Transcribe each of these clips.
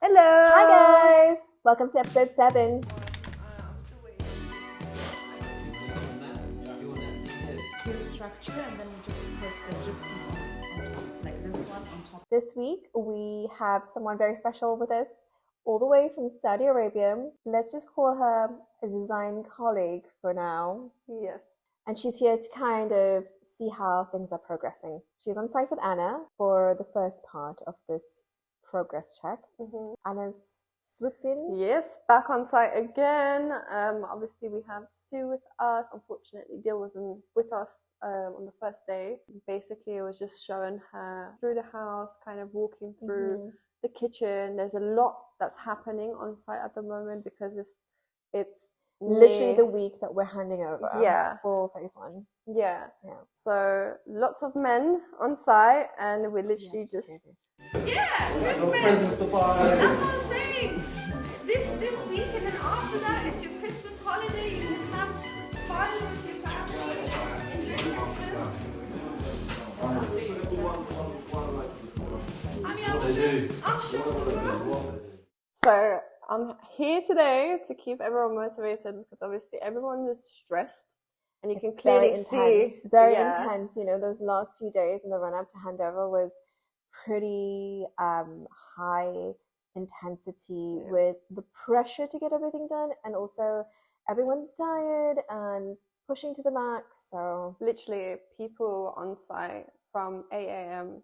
Hello! Hi guys! Welcome to episode 7. Structure and then we just put the gypsum on top, like this one on top. This week we have someone very special with us, all the way from Saudi Arabia. Let's just call her a design colleague for now. Yes. And she's here to kind of see how things are progressing. She's on site with Anna for the first part of this progress check. Anna's swoops in. Yes, back on site again. Obviously we have Sue with us. Unfortunately, Dil wasn't with us on the first day. Basically, it was just showing her through the house, kind of walking through the kitchen. There's a lot that's happening on site at the moment because it's Literally the week that we're handing over for phase 1. Yeah. So lots of men on site, and we literally just Christmas to buy. That's what I'm saying. This week and then after that is your Christmas holiday. You can have fun with your family. Enjoy Christmas. I mean, I'm sure. So I'm here today to keep everyone motivated because obviously everyone is stressed, and you can clearly see very intense. You know, those last few days in the run up to handover was pretty high intensity with the pressure to get everything done, and also everyone's tired and pushing to the max. So literally people on site from 8 a.m.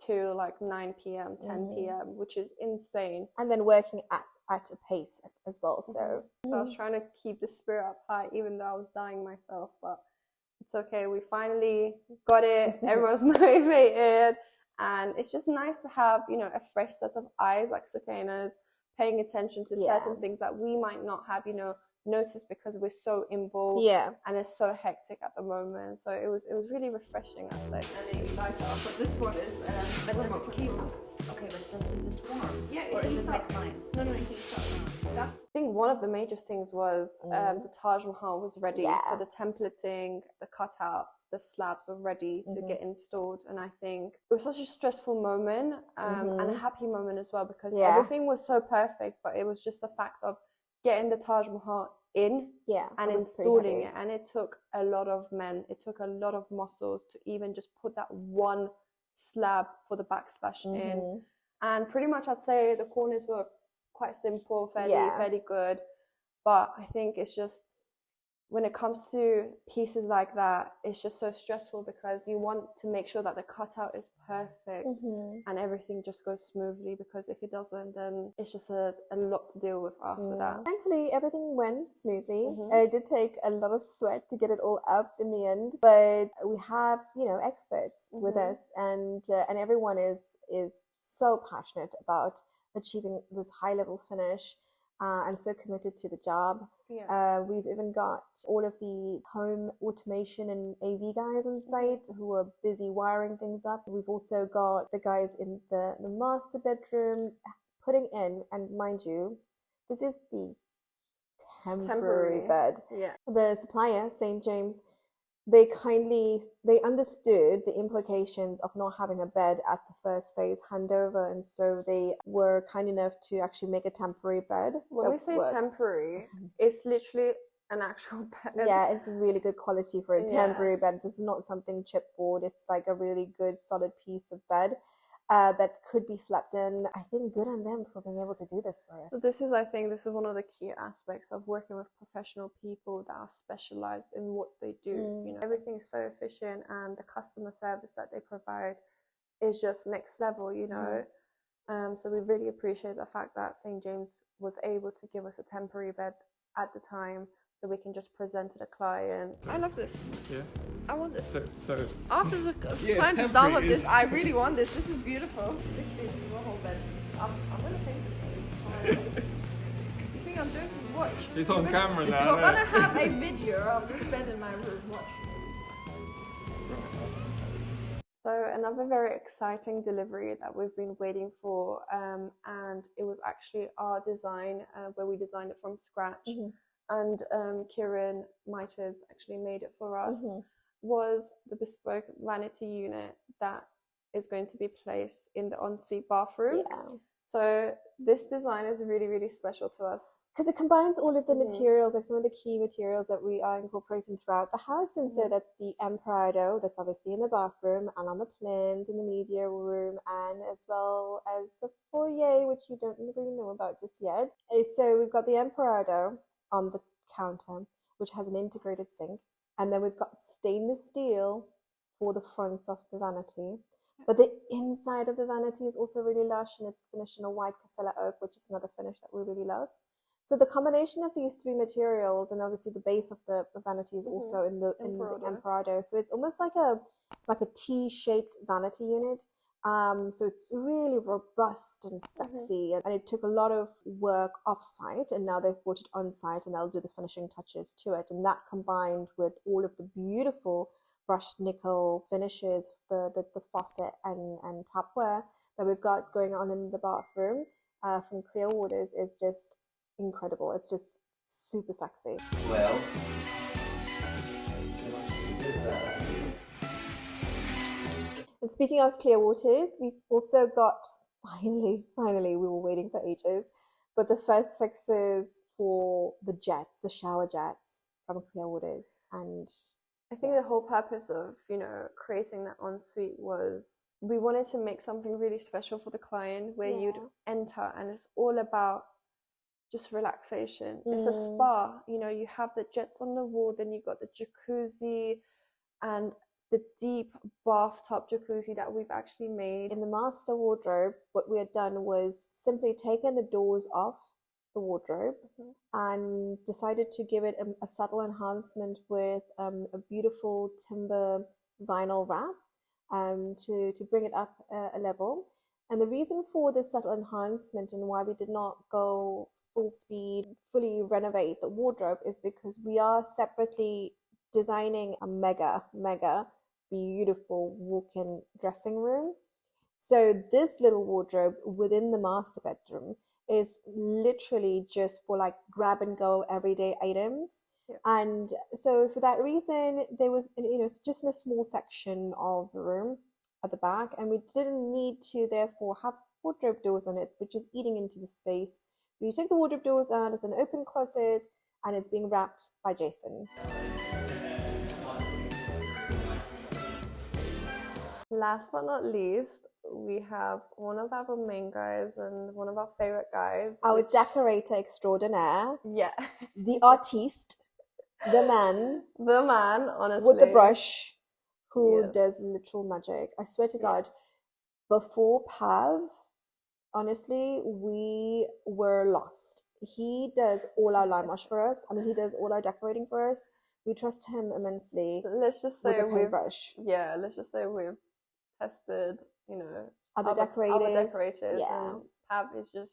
to like 9 p.m., 10 p.m., which is insane. And then working at a pace as well. So I was trying to keep the spirit up high, even though I was dying myself, but it's okay. We finally got it. Everyone's motivated. And it's just nice to have, you know, a fresh set of eyes like Soukeina's paying attention to certain things that we might not have, you know, noticed because we're so involved and it's so hectic at the moment. So it was really refreshing, I'd say. And then lights off, but this one is remote keyboard. Okay, but is it warm? Yeah, or is it like mine? No, it heats up. That's. I think one of the major things was the Taj Mahal was ready. So the templating, the cutouts, the slabs were ready to get installed. And I think it was such a stressful moment and a happy moment as well because everything was so perfect, but it was just the fact of getting the Taj Mahal in and installing it. And it took a lot of men, it took a lot of muscles to even just put that one slab for the backsplash in. And pretty much I'd say the corners were quite simple, fairly good, but I think it's just when it comes to pieces like that, it's just so stressful because you want to make sure that the cutout is perfect and everything just goes smoothly, because if it doesn't, then it's just a lot to deal with after that. Thankfully everything went smoothly. It did take a lot of sweat to get it all up in the end, but we have, you know, experts with us, and everyone is so passionate about achieving this high level finish and so committed to the job. We've even got all of the home automation and AV guys on site who are busy wiring things up. We've also got the guys in the master bedroom putting in, and mind you, this is the temporary bed. The supplier, St. James, they understood the implications of not having a bed at the first phase handover, and so they were kind enough to actually make a temporary bed. When we say temporary, it's literally an actual bed. Yeah, it's really good quality for a temporary bed. This is not something chipboard. It's like a really good solid piece of bed that could be slept in. I think good on them for being able to do this for us. So I think this is one of the key aspects of working with professional people that are specialized in what they do. You know, everything is so efficient, and the customer service that they provide is just next level, you know. So we really appreciate the fact that St. James was able to give us a temporary bed at the time, so we can just present to the client. I love this. Yeah. I want this. So after the client is done with this, I really want this. This is beautiful. This is the whole bed. I'm gonna take this one. You think I'm joking? Watch. It's on camera now. You're gonna have a video of this bed in my room. Watch. So another very exciting delivery that we've been waiting for, and it was actually our design where we designed it from scratch. And Kieran Mitres actually made it for us, was the bespoke vanity unit that is going to be placed in the ensuite bathroom. So this design is really, really special to us. Because it combines all of the materials, like some of the key materials that we are incorporating throughout the house. And so that's the emperado, that's obviously in the bathroom and on the plinth in the media room, and as well as the foyer, which you don't really know about just yet. So we've got the emperado on the counter, which has an integrated sink. And then we've got stainless steel for the fronts of the vanity. But the inside of the vanity is also really lush, and it's finished in a white Casella oak, which is another finish that we really love. So the combination of these three materials, and obviously the base of the vanity is also in the emperado. So it's almost like a T-shaped vanity unit. So it's really robust and sexy, and it took a lot of work off-site, and now they've brought it on-site, and they'll do the finishing touches to it. And that combined with all of the beautiful brushed nickel finishes, the faucet and tapware that we've got going on in the bathroom from Clear Waters is just incredible. It's just super sexy. Well, and speaking of Clear Waters, we've also got finally, we were waiting for ages, but the first fixes for the jets, the shower jets from Clear Waters. And I think the whole purpose of, creating that ensuite was we wanted to make something really special for the client where you'd enter and it's all about just relaxation. It's a spa, you have the jets on the wall, then you've got the jacuzzi and the deep bathtub jacuzzi that we've actually made. In the master wardrobe, what we had done was simply taken the doors off the wardrobe and decided to give it a subtle enhancement with a beautiful timber vinyl wrap to bring it up a level. And the reason for this subtle enhancement and why we did not go full speed, fully renovate the wardrobe is because we are separately designing a mega beautiful walk-in dressing room. So this little wardrobe within the master bedroom is literally just for like grab and go everyday items. And so for that reason, there was, it's just in a small section of the room at the back, and we didn't need to therefore have wardrobe doors on it, which is eating into the space. So you take the wardrobe doors out as an open closet, and it's being wrapped by Jason. Last but not least, we have one of our main guys and one of our favorite guys. Our decorator extraordinaire. Yeah. The artiste. The man. The man, honestly. With the brush, who does literal magic. I swear to God, before Pav, honestly, we were lost. He does all our line wash for us. I mean, he does all our decorating for us. We trust him immensely. Let's just say with the paintbrush. Let's just say we've tested, other decorators. And Pav is just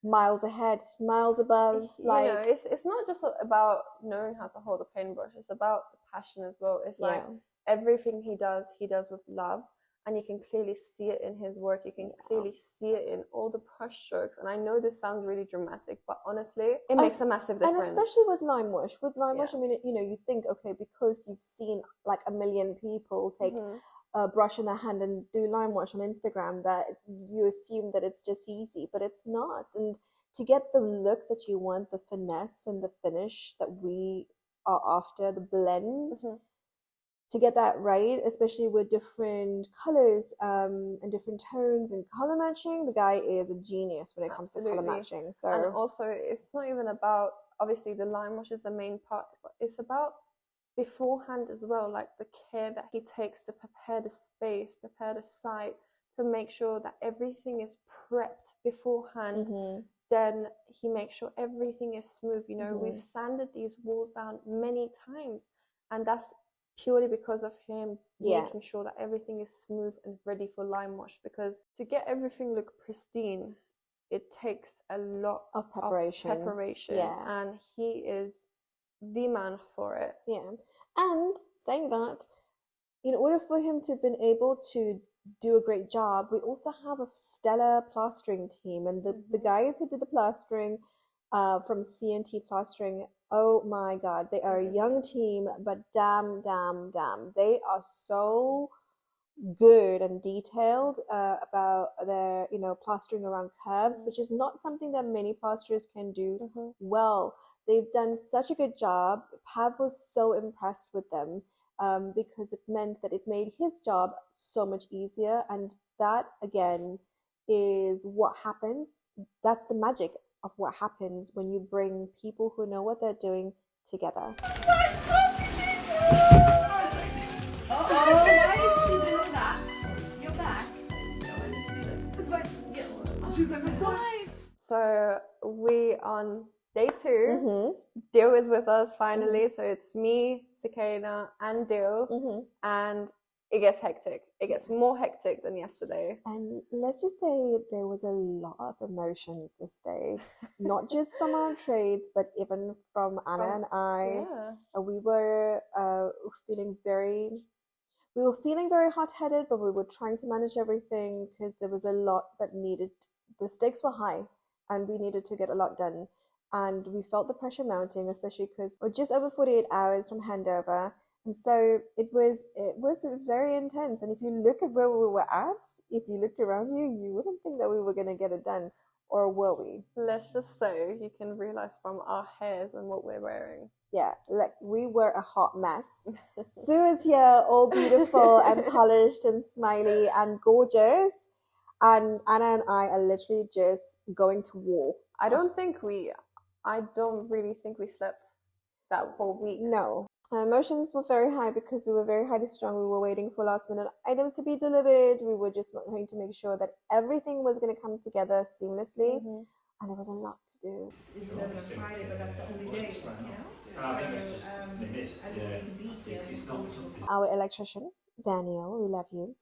miles ahead, miles above. It's not just about knowing how to hold a paintbrush. It's about the passion as well. It's like everything he does with love, and you can clearly see it in his work. You can clearly see it in all the brush strokes. And I know this sounds really dramatic, but honestly, it makes a massive difference. And especially with line wash. With line wash, I mean, you think, okay, because you've seen like a million people take a brush in their hand and do line wash on Instagram, that you assume that it's just easy, but it's not. And to get the look that you want, the finesse and the finish that we are after, the blend, to get that right, especially with different colors and different tones and color matching, the guy is a genius when it comes to color matching. So, and also, it's not even about, obviously the line wash is the main part, but it's about beforehand as well, like the care that he takes to prepare the space, prepare the site, to make sure that everything is prepped beforehand. Then he makes sure everything is smooth. We've sanded these walls down many times, and that's purely because of him making sure that everything is smooth and ready for lime wash, because to get everything look pristine, it takes a lot of preparation. And he is the man for it. And saying that, in order for him to have been able to do a great job, we also have a stellar plastering team, and the guys who did the plastering from C&T Plastering, oh my God, they are a young team, but damn, they are so good and detailed about their, plastering around curves, which is not something that many plasterers can do well. They've done such a good job. Pav was so impressed with them because it meant that it made his job so much easier. And that, again, is what happens. That's the magic of what happens when you bring people who know what they're doing together. Why did she do that? You're back. That's why. She's like, let's go. So we on day 2. Dil is with us finally. So it's me, Soukeina, and Dil, and it gets hectic. It gets more hectic than yesterday. And let's just say there was a lot of emotions this day, not just from our trades, but even from Anna and I. Yeah. We were feeling very hot-headed, but we were trying to manage everything because there was a lot that needed. The stakes were high, and we needed to get a lot done. And we felt the pressure mounting, especially because we're just over 48 hours from handover. And so it was very intense. And if you look at where we were at, if you looked around you, you wouldn't think that we were going to get it done. Or were we? Let's just say you can realize from our hairs and what we're wearing. Yeah, like we were a hot mess. Sue is here, all beautiful and polished and smiley and gorgeous. And Anna and I are literally just going to war. I don't really think we slept that whole week. No. Our emotions were very high because we were very highly strung. We were waiting for last minute items to be delivered. We were just trying to make sure that everything was going to come together seamlessly. And there was a lot to do. This is on a Friday, but that's the only day, I think it's just they missed. It's not. Our electrician, Daniel, we love you.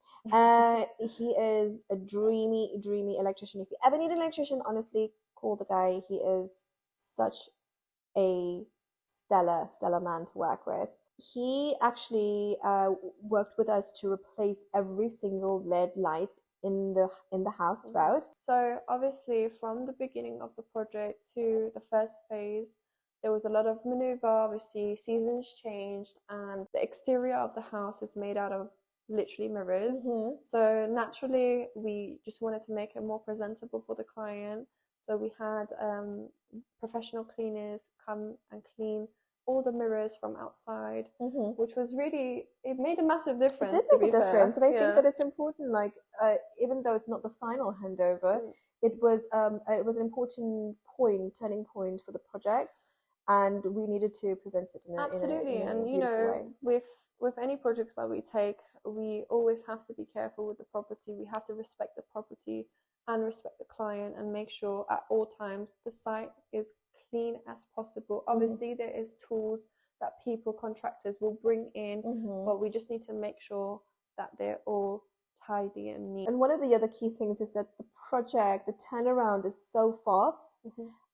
He is a dreamy electrician. If you ever need an electrician, honestly, call the guy. He is such a stellar man to work with. He actually worked with us to replace every single LED light in the house throughout. So obviously from the beginning of the project to the first phase, there was a lot of maneuver. Obviously seasons changed and the exterior of the house is made out of literally mirrors. So naturally we just wanted to make it more presentable for the client. So we had professional cleaners come and clean all the mirrors from outside, which was really, it made a massive difference. It did make a difference, and I think that it's important. Like, even though it's not the final handover, it was an important turning point for the project, and we needed to present it in a absolutely. in a and way. With any projects that we take, we always have to be careful with the property. We have to respect the property and respect the client, and make sure at all times the site is clean as possible. Obviously there is tools that contractors will bring in, but we just need to make sure that they're all tidy and neat. And one of the other key things is that the turnaround is so fast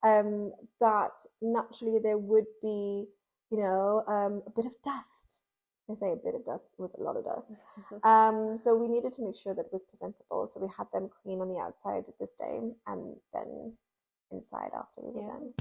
that naturally there would be a bit of dust. I say a bit of dust, it was a lot of dust. So we needed to make sure that it was presentable. So we had them clean on the outside this day, and then inside after we were done.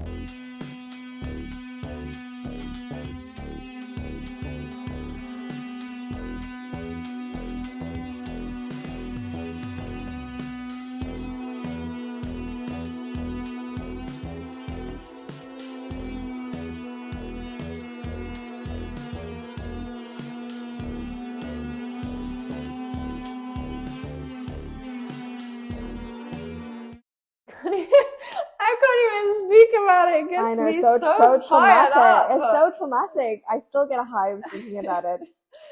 I can't even speak about it. It gets I know, me so traumatic. up. It's so traumatic. I still get hives thinking about it.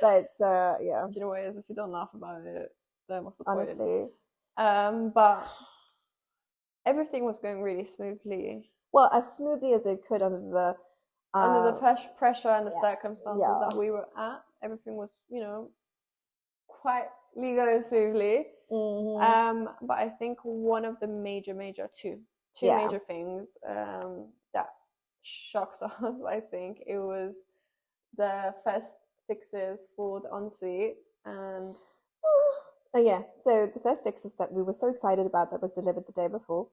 But yeah. Do you know what it is? If you don't laugh about it, then what's the point? Honestly. But everything was going really smoothly. Well, as smoothly as it could under the pressure and the circumstances that we were at. Everything was, quietly going smoothly. But I think one of the major two major things that shocks us, I think, it was the first fixes for the ensuite. And so the first fixes that we were so excited about that was delivered the day before,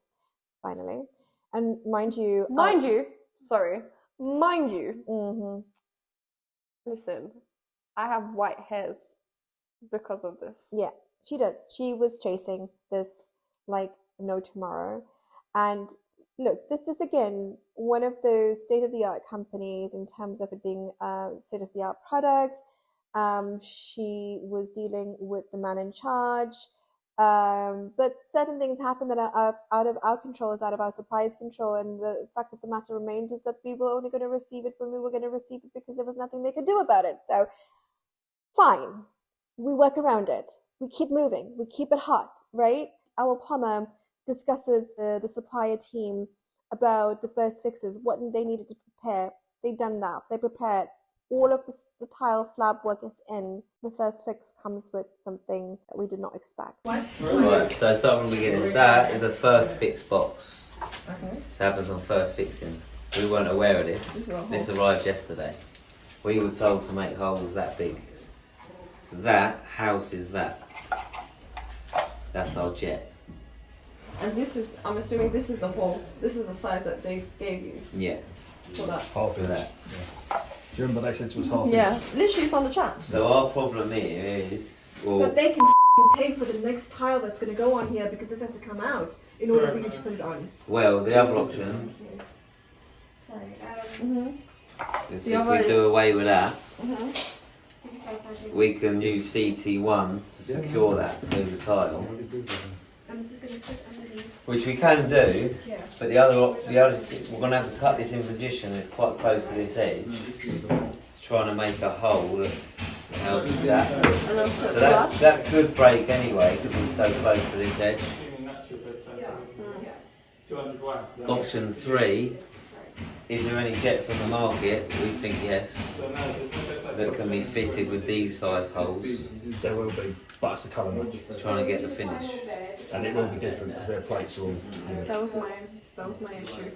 finally. And mind you, listen, I have white hairs because of this. Yeah, she does. She was chasing this like no tomorrow. And look, this is again one of those state-of-the-art companies in terms of it being a state-of-the-art product. She was dealing with the man in charge. But certain things happen that are out of our control, is out of our supplier's control. And the fact of the matter remains is that we were only going to receive it when we were going to receive it, because there was nothing they could do about it. So fine, we work around it. We keep moving. We keep it hot, right? Our plumber discusses the supplier team about the first fixes, what they needed to prepare. They've done that. They prepared. All of the tile slab work is in. The first fix comes with something that we did not expect. Right, so start from the beginning. That is a first fix box. Okay. This happens on first fixing. We weren't aware of this. This arrived yesterday. We were told to make holes that big. So that houses that. That's our jet. And this is, I'm assuming this is the hole. This is the size that they gave you. Yeah. For that. Half of that. Yeah. Do you remember they said it was half? Yeah, literally it's on the chat. So our problem here is, well, but they can pay for the next tile that's going to go on here, because this has to come out in order for you to put it on. well, the other option Sorry. is if we do away with that, This is outside. we can use CT1 to secure that to the tile, And this is going to sit underneath. which we can do. Yeah. But the other, we're going to have to cut this in position that's quite close to this edge, trying to make a hole that houses that. And also So that could break anyway because it's so close to this edge. Option 3, is there any jets on the market? We think yes, that can be fitted with these size holes. There will be, but it's the colour match. Trying to get the finish. And it will be different because their plates are all. that was my issue.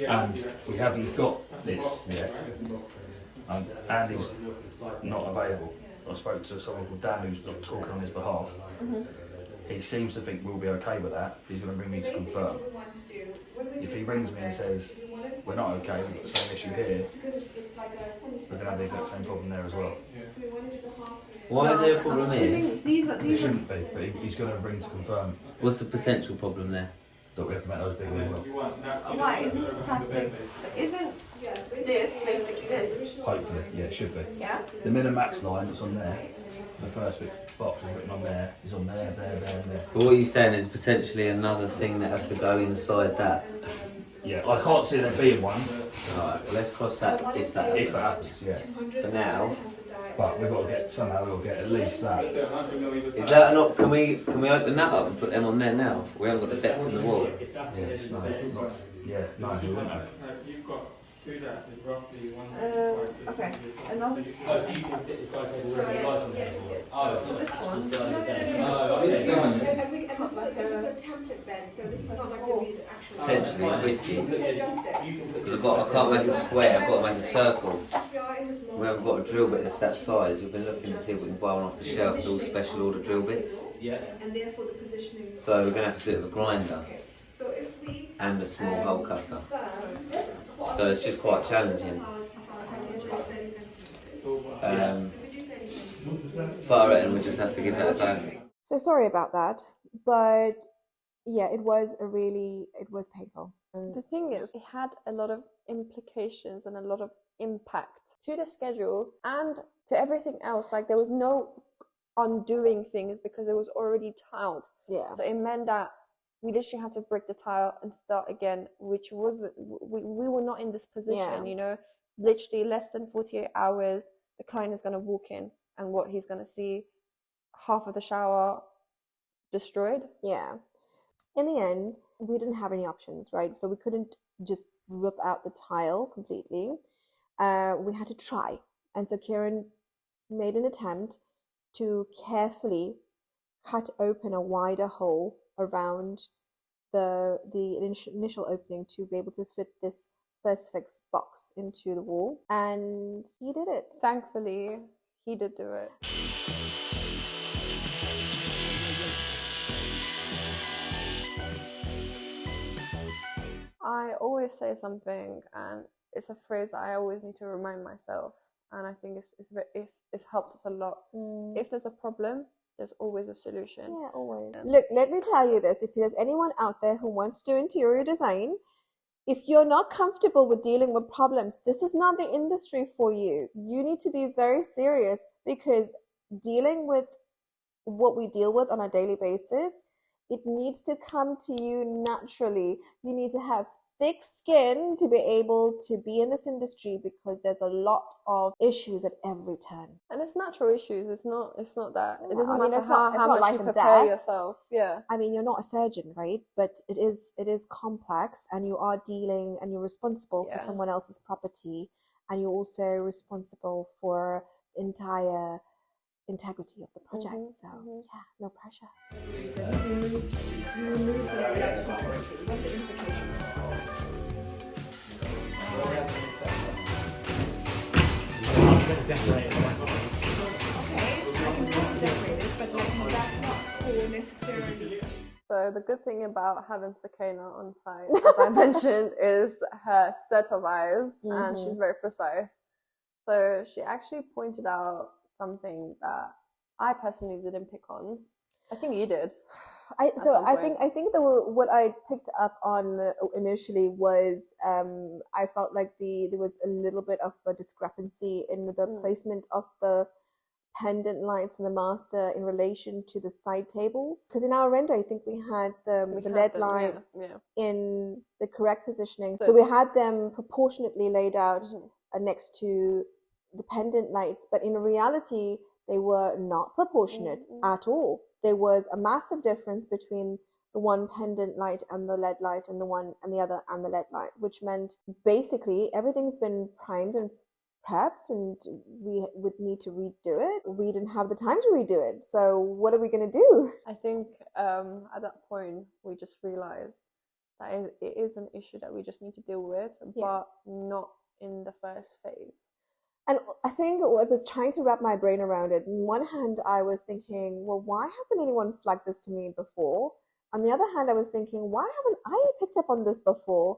And we haven't got this yet. Andy's not available. I spoke to someone called Dan who's not talking on his behalf. He seems to think we'll be okay with that. He's going to ring me to confirm. If he rings me and says we're not okay, we've got the same issue here, we're going to have the exact same problem there as well. Why is there a problem here? It shouldn't be, but he's going to ring to confirm What's the potential problem there? that we have to make those bigger as well. Why isn't this plastic? So isn't this basically this? Hopefully, yeah, it should be. Yeah. The min and max line that's on there, the first bit box is written on there, is on there, there, and there. But what you're saying is potentially another thing that has to go inside that. Yeah, I can't see there being one. Alright, well let's cross that if that If it happens. happens, yeah. For now, But we've got to get, somehow we'll get at least that. is that not? Can we open that up and put them on there now? We haven't got the depth in the wall. Yes, no, not, yeah, no, we wouldn't have. You've got two that is roughly 1 Okay. Another. Oh, so you can fit the side table where the light on Yes, it. yes. Oh, it's not This one. This is a template bed, so this is not like the actual. Potentially it's risky. You can adjust it. Because I can't make a square. I've got to make a circle. We are in this We haven't got a drill bit that's that size. We've been looking to see if we can buy one off the shelf with all special order drill bits. and therefore the positioning. So we're going to have to do it with a grinder Okay. So if we and a small hole cutter. confirm, So it's just quite challenging. our centimetres is 30 centimetres. Um, So if we do 30 centimetres. but I reckon we just have to give that a go. So sorry about that, but yeah, it was painful. The thing is, it had a lot of implications and a lot of impact to the schedule and to everything else. Like there was no undoing things because it was already tiled. Yeah. So it meant that we literally had to break the tile and start again, which was we were not in this position. You know, literally less than 48 hours, the client is going to walk in and what he's going to see, half of the shower destroyed. Yeah. In the end, we didn't have any options, right? So we couldn't just rip out the tile completely. We had to try. And so Kieran made an attempt to carefully cut open a wider hole around the initial opening to be able to fit this first fix box into the wall. And he did it. Thankfully, he did do it. I always say something, and it's a phrase that I always need to remind myself. and I think it's helped us a lot. If there's a problem, there's always a solution. Yeah, always. Look, let me tell you this. If there's anyone out there who wants to do interior design, if you're not comfortable with dealing with problems, this is not the industry for you. You need to be very serious, because dealing with what we deal with on a daily basis, it needs to come to you naturally. You need to have thick skin to be able to be in this industry, because there's a lot of issues at every turn. And it's natural issues. It's not that. It No, doesn't I mean, matter it's not how much life you and prepare death. yourself. Yeah. I mean, you're not a surgeon, right? But it is complex, and you are dealing, and you're responsible for someone else's property, and you're also responsible for the entire integrity of the project. So yeah, no pressure. So the good thing about having Soukeina on site, as I mentioned, is her set of eyes, and she's very precise. So she actually pointed out something that I personally didn't pick on. I think you did. I think what I picked up on initially was I felt like there was a little bit of a discrepancy in the placement of the pendant lights and the master in relation to the side tables, because in our render I think we had the LED lights in the correct positioning, so we had them proportionately laid out next to the pendant lights, but in reality they were not proportionate at all. There was a massive difference between the one pendant light and the LED light, and the one and the other and the LED light, which meant basically everything's been primed and prepped, and we would need to redo it. We didn't have the time to redo it, so what are we going to do? I think at that point we just realized that it is an issue that we just need to deal with, but not in the first phase. And I think I was trying to wrap my brain around it. On one hand, I was thinking, well, why hasn't anyone flagged this to me before? On the other hand, I was thinking, why haven't I picked up on this before?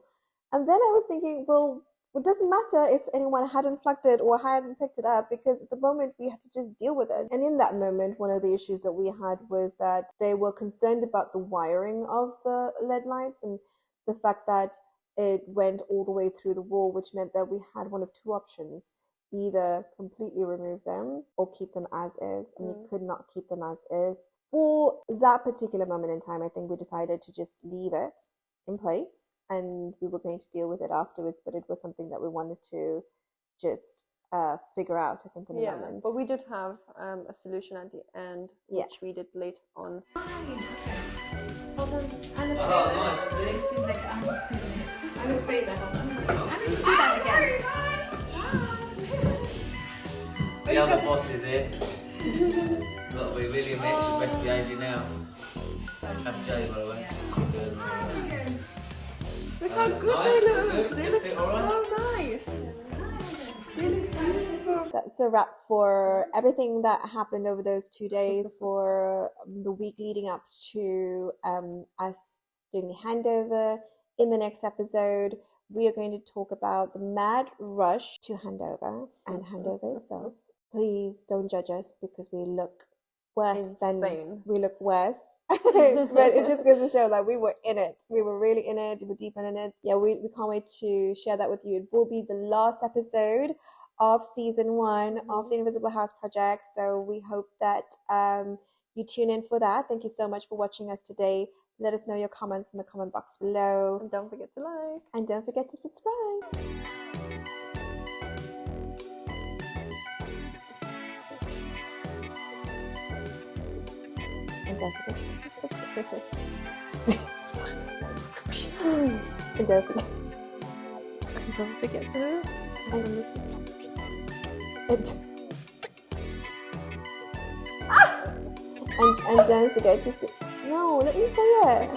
And then I was thinking, well, it doesn't matter if anyone hadn't flagged it or hadn't picked it up, because at the moment we had to just deal with it. And in that moment, one of the issues that we had was that they were concerned about the wiring of the LED lights, and the fact that it went all the way through the wall, which meant that we had one of two options: either completely remove them or keep them as is, and you could not keep them as is. For that particular moment in time, I think we decided to just leave it in place, and we were going to deal with it afterwards, but it was something that we wanted to just figure out, I think, in the moment. But we did have a solution at the end, which we did later on. The other boss is here. Look, we really make the best behaviour now. That's Jay, by the way. Look how good they look. They look so nice. That's a wrap for everything that happened over those 2 days, for the week leading up to us doing the handover. In the next episode, we are going to talk about the mad rush to handover and handover itself. Please don't judge us because we look worse than we look worse. But it just goes to show that we were in it. We were really in it. We were deep in it. Yeah, we can't wait to share that with you. It will be the last episode of season 1 of the Invisible House project. So we hope that you tune in for that. Thank you so much for watching us today. Let us know your comments in the comment box below. And don't forget to like. And don't forget to subscribe. And don't forget to subscribe. And don't forget. And don't forget to listen. And don't forget to no, let me say it.